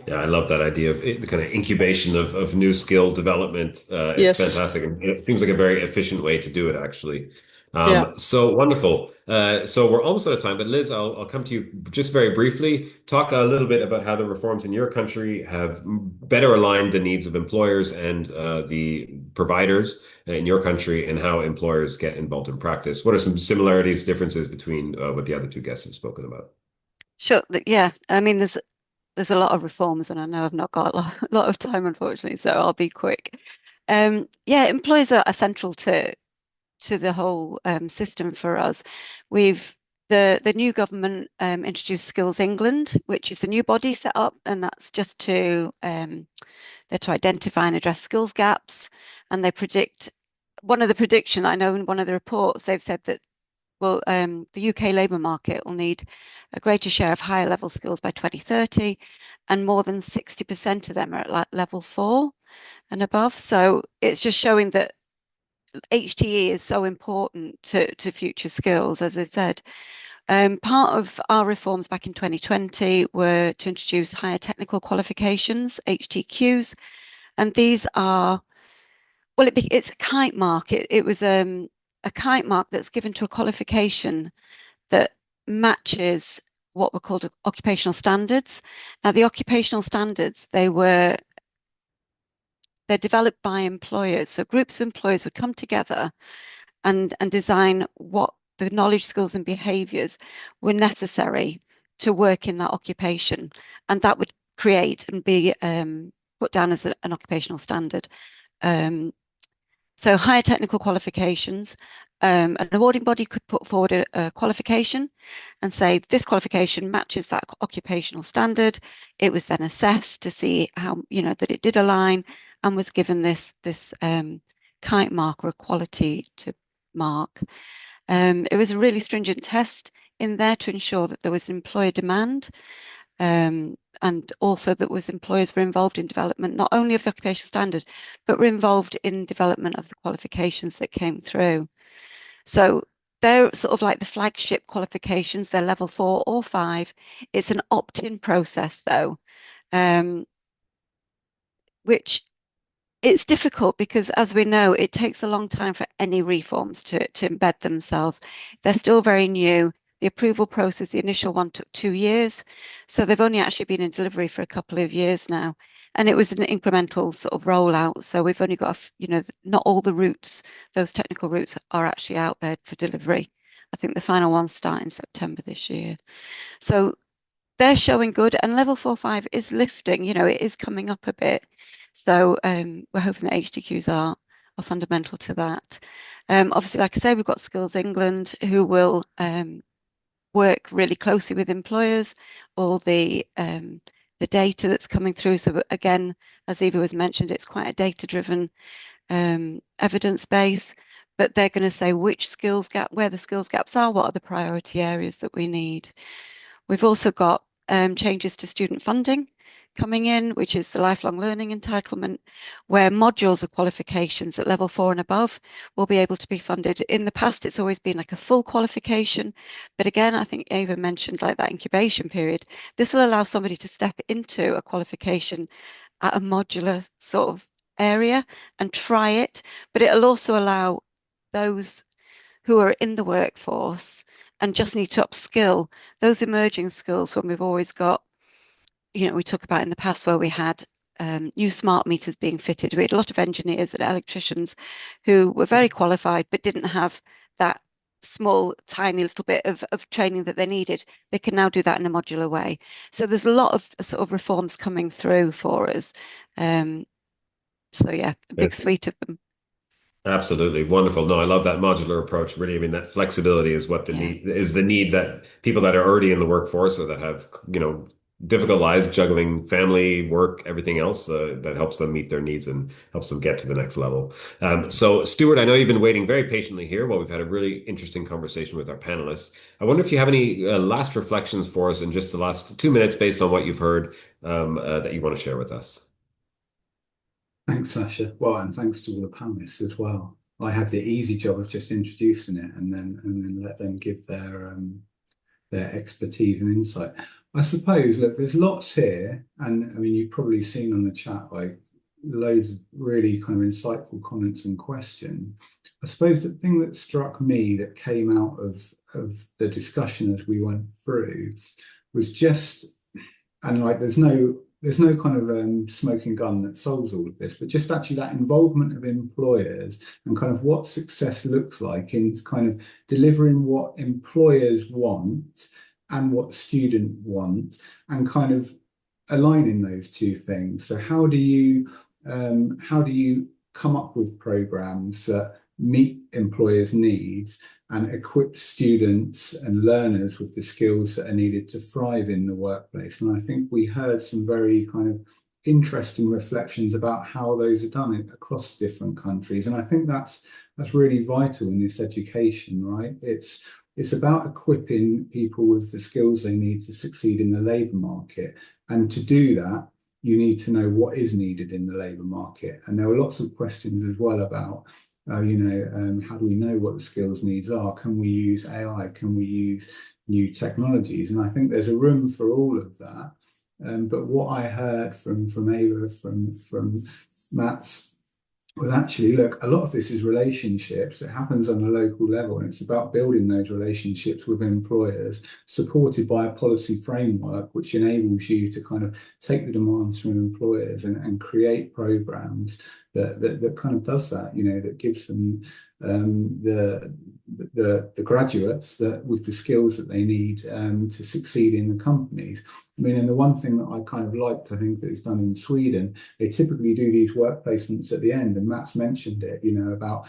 Yeah, I love that idea of the kind of incubation of new skill development. It's Yes. fantastic. And it seems like a very efficient way to do it, actually. Yeah. So wonderful. So we're almost out of time, but Liz, I'll come to you just very briefly. Talk a little bit about how the reforms in your country have better aligned the needs of employers and the providers in your country, and how employers get involved in practice. What are some similarities, differences between what the other two guests have spoken about? Sure. Yeah. I mean, there's a lot of reforms, and I know I've not got a lot of time, unfortunately, so I'll be quick. Yeah, employers are essential to the whole system for us. The new government introduced Skills England, which is a new body set up, and that's just to they're to identify and address skills gaps. And they predict, one of the prediction I know in one of the reports, they've said that the UK labour market will need a greater share of higher level skills by 2030, and more than 60% of them are at level 4 and above. So it's just showing that HTE is so important to future skills, as I said. Part of our reforms back in 2020 were to introduce higher technical qualifications, HTQs, and these are, well, it's a kite mark. It was a kite mark that's given to a qualification that matches what were called occupational standards. Now, the occupational standards, they're developed by employers. So groups of employers would come together and design what the knowledge, skills, and behaviours were necessary to work in that occupation. And that would create and be put down as an occupational standard. So higher technical qualifications, an awarding body could put forward a qualification and say this qualification matches that occupational standard. It was then assessed to see how, that it did align, and was given this kite mark or a quality to mark. It was a really stringent test in there to ensure that there was employer demand, and also that employers were involved in development, not only of the occupational standard, but were involved in development of the qualifications that came through. So they're sort of like the flagship qualifications. They're level 4 or 5. It's an opt-in process though, which it's difficult because, as we know, it takes a long time for any reforms to embed themselves. They're still very new. The approval process, the initial one, took 2 years. So they've only actually been in delivery for a couple of years now. And it was an incremental sort of rollout. So we've only got, not all the routes, those technical routes are actually out there for delivery. I think the final ones start in September this year. So they're showing good, and level 4-5 is lifting, it is coming up a bit. So we're hoping that HTQs are fundamental to that. Obviously, like I say, we've got Skills England, who will work really closely with employers, all the data that's coming through. So again, as Eva was mentioned, it's quite a data-driven evidence base, but they're going to say which skills gap, where the skills gaps are, what are the priority areas that we need. We've also got changes to student funding coming in, which is the lifelong learning entitlement, where modules of qualifications at level 4 and above will be able to be funded. In the past, it's always been like a full qualification. But again, I think Ava mentioned like that incubation period. This will allow somebody to step into a qualification at a modular sort of area and try it. But it'll also allow those who are in the workforce and just need to upskill those emerging skills when we've always got, we talk about in the past where we had new smart meters being fitted. We had a lot of engineers and electricians who were very qualified but didn't have that small, tiny little bit of training that they needed. They can now do that in a modular way. So there's a lot of sort of reforms coming through for us. So yeah, a big suite of them. Absolutely wonderful. No, I love that modular approach. Really, I mean, that flexibility is what the need that people that are already in the workforce or that have, difficult lives, juggling family, work, everything else, that helps them meet their needs and helps them get to the next level. So, Stuart, I know you've been waiting very patiently here while we've had a really interesting conversation with our panelists. I wonder if you have any last reflections for us in just the last 2 minutes based on what you've heard that you want to share with us. Thanks, Sasha. Well, and thanks to all the panelists as well. I had the easy job of just introducing it and then let them give their expertise and insight. I suppose, look, there's lots here, and I mean, you've probably seen on the chat like loads of really kind of insightful comments and questions. I suppose the thing that struck me that came out of the discussion as we went through was just, and like there's no kind of smoking gun that solves all of this, but just actually that involvement of employers and kind of what success looks like in kind of delivering what employers want and what students want, and kind of aligning those two things. So how do you come up with programs that meet employers' needs and equip students and learners with the skills that are needed to thrive in the workplace? And I think we heard some very kind of interesting reflections about how those are done across different countries. And I think that's really vital in this education, right? It's about equipping people with the skills they need to succeed in the labour market. And to do that, you need to know what is needed in the labour market. And there were lots of questions as well about how do we know what the skills needs are? Can we use AI? Can we use new technologies? And I think there's a room for all of that. But what I heard from Ava, from Matt's, was actually, look, a lot of this is relationships. It happens on a local level, and it's about building those relationships with employers, supported by a policy framework which enables you to kind of take the demands from employers and create programs that kind of does that, that gives them the graduates that with the skills that they need to succeed in the companies. I mean, and the one thing that I kind of liked, I think that is done in Sweden, they typically do these work placements at the end, and Matt's mentioned it, about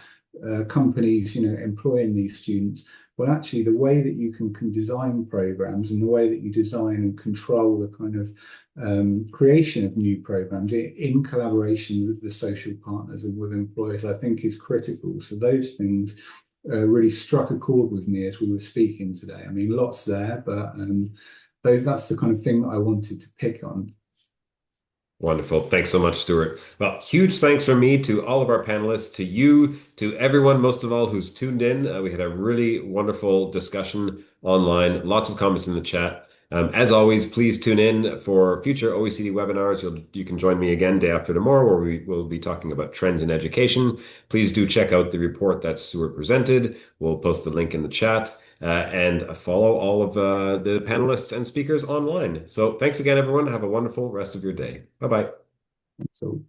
companies, employing these students. Well, actually, the way that you can design programs and the way that you design and control the kind of creation of new programs in collaboration with the social partners and with employers, I think is critical. So those things really struck a chord with me as we were speaking today. I mean, lots there, but that's the kind of thing that I wanted to pick on. Wonderful. Thanks so much, Stuart. Well, huge thanks from me to all of our panelists, to you, to everyone, most of all, who's tuned in. We had a really wonderful discussion online, lots of comments in the chat. As always, please tune in for future OECD webinars. You can join me again day after tomorrow, where we will be talking about trends in education. Please do check out the report that Stuart presented. We'll post the link in the chat. And follow all of the panelists and speakers online. So thanks again, everyone. Have a wonderful rest of your day. Bye-bye. So